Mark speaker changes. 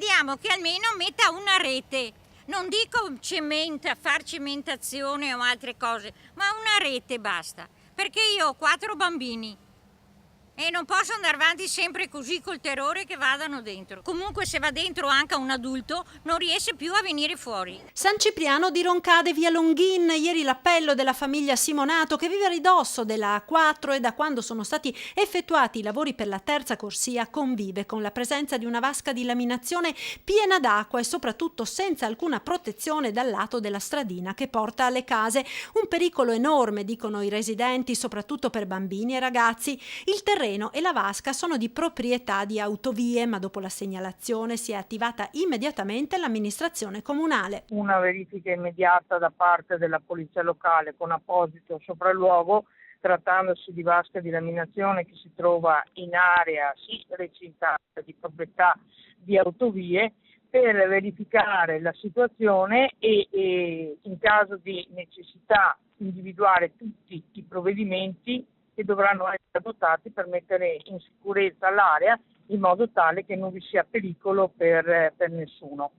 Speaker 1: chiediamo che almeno metta una rete. Non dico far cementazione o altre cose, ma una rete basta. Perché io ho 4 bambini e non posso andare avanti sempre così col terrore che vadano dentro. Comunque se va dentro anche un adulto non riesce più a venire fuori.
Speaker 2: San Cipriano di Roncade, via Longhin. Ieri l'appello della famiglia Simonato, che vive a ridosso della A4 e da quando sono stati effettuati i lavori per la terza corsia convive con la presenza di una vasca di laminazione piena d'acqua e soprattutto senza alcuna protezione dal lato della stradina che porta alle case. Un pericolo enorme, dicono i residenti, soprattutto per bambini e ragazzi. Il terreno e la vasca sono di proprietà di Autovie, ma dopo la segnalazione si è attivata immediatamente l'amministrazione comunale.
Speaker 3: Una verifica immediata da parte della polizia locale con apposito sopralluogo, trattandosi di vasca di laminazione che si trova in area sì recintata di proprietà di Autovie, per verificare la situazione e in caso di necessità individuare tutti i provvedimenti che dovranno essere adottati per mettere in sicurezza l'area in modo tale che non vi sia pericolo per nessuno.